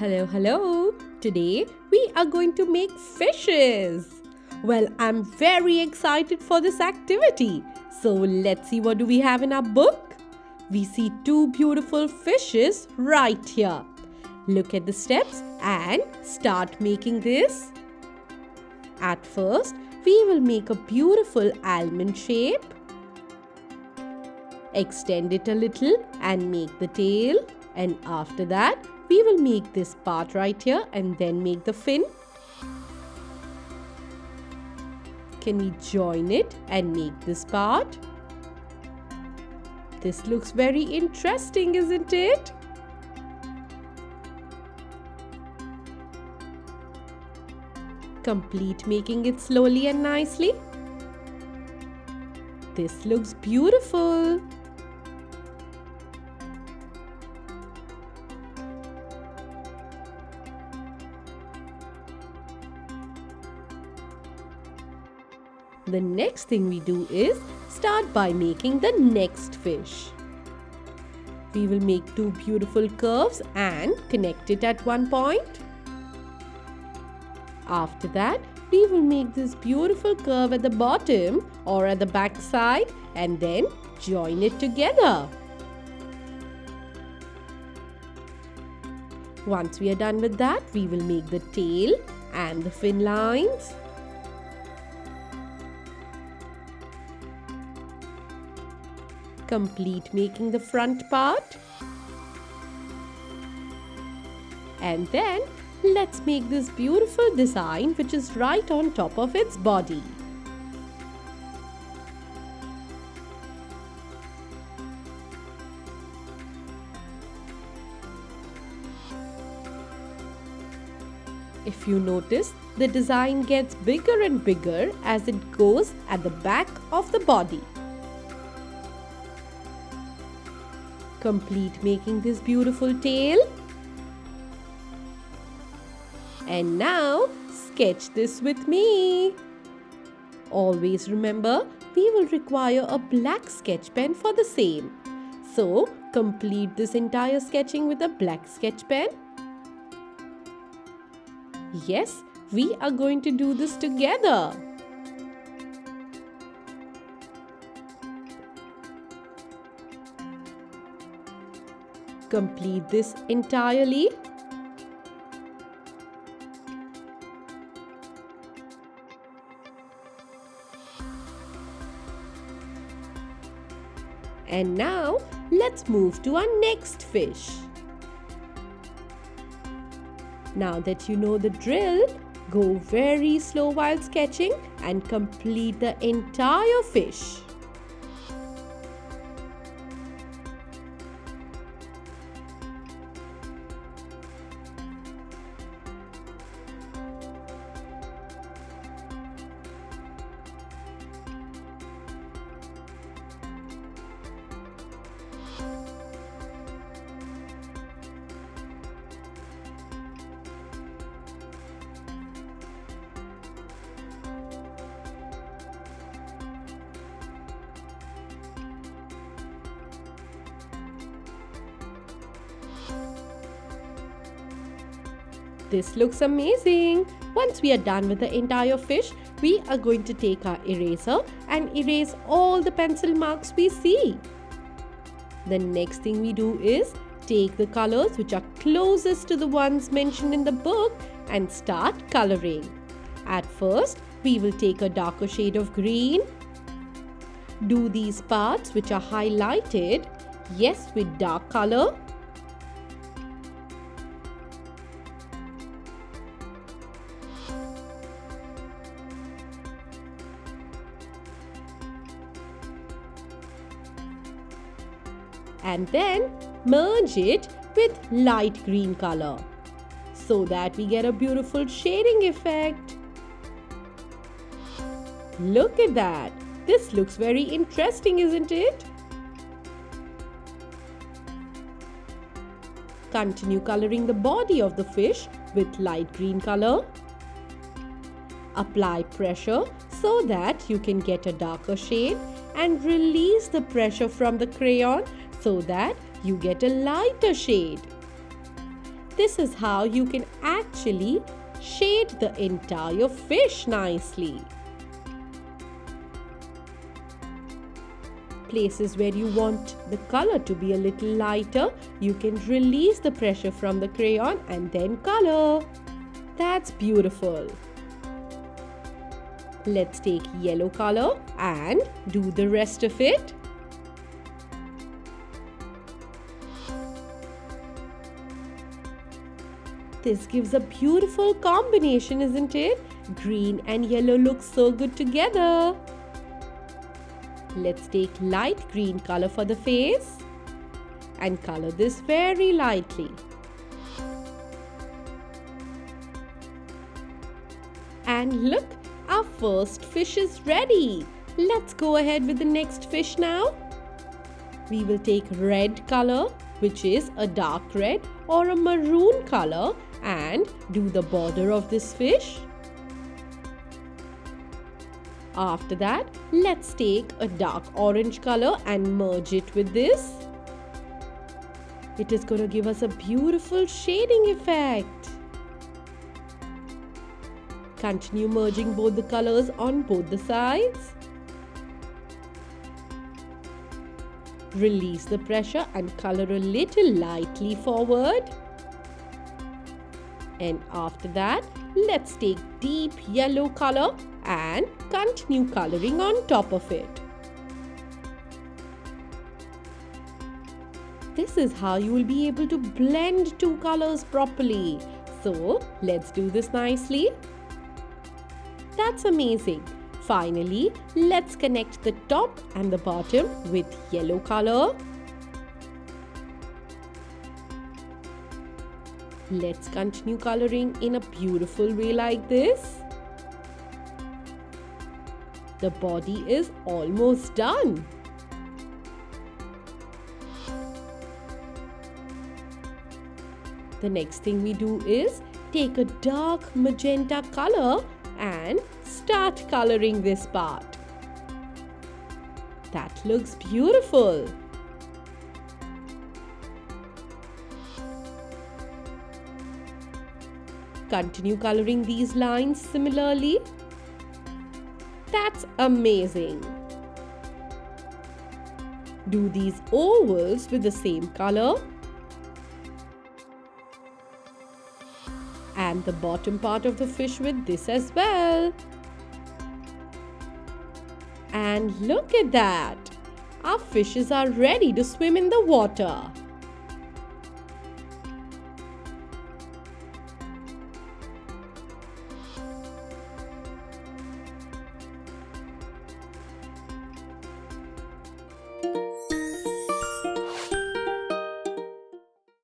Hello, hello. Today we are going to make fishes. Well, I'm very excited for this activity. So let's see what do we have in our book. We see two beautiful fishes right here. Look at the steps and start making this. At first, we will make a beautiful almond shape. Extend it a little and make the tail. And after that, we will make this part right here and then make the fin. Can we join it and make this part? This looks very interesting, isn't it? Complete making it slowly and nicely. This looks beautiful. The next thing we do is start by making the next fish. We will make two beautiful curves and connect it at one point. After that, we will make this beautiful curve at the bottom or at the back side and then join it together. Once we are done with that, we will make the tail and the fin lines. Complete making the front part. And then let's make this beautiful design which is right on top of its body. If you notice, the design gets bigger and bigger as it goes at the back of the body. Complete making this beautiful tail. And now sketch this with me. Always remember, we will require a black sketch pen for the same. So complete this entire sketching with a black sketch pen. Yes, we are going to do this together. Complete this entirely. And now let's move to our next fish. Now that you know the drill, go very slow while sketching and complete the entire fish. This looks amazing. Once we are done with the entire fish, we are going to take our eraser and erase all the pencil marks we see. The next thing we do is take the colors which are closest to the ones mentioned in the book and start coloring. At first, we will take a darker shade of green. Do these parts which are highlighted, yes, with dark color. And then merge it with light green color so that we get a beautiful shading effect. Look at that. This looks very interesting, isn't it? Continue coloring the body of the fish with light green color. Apply pressure so that you can get a darker shade and release the pressure from the crayon so that you get a lighter shade. This is how you can actually shade the entire fish nicely. Places where you want the color to be a little lighter, you can release the pressure from the crayon and then color. That's beautiful. Let's take yellow color and do the rest of it. This gives a beautiful combination, isn't it? Green and yellow look so good together. Let's take light green color for the face and color this very lightly. And look, our first fish is ready. Let's go ahead with the next fish now. We will take red color, which is a dark red or a maroon color, and do the border of this fish. After that, let's take a dark orange color and merge it with this. It is going to give us a beautiful shading effect. Continue merging both the colors on both the sides. Release the pressure and color a little lightly forward. And after that, let's take deep yellow color and continue coloring on top of it. This is how you will be able to blend two colors properly. So let's do this nicely. That's amazing. Finally, let's connect the top and the bottom with yellow color. Let's continue coloring in a beautiful way like this. The body is almost done. The next thing we do is take a dark magenta color and start coloring this part. That looks beautiful. Continue coloring these lines similarly. That's amazing. Do these ovals with the same color. And the bottom part of the fish with this as well. And look at that! Our fishes are ready to swim in the water.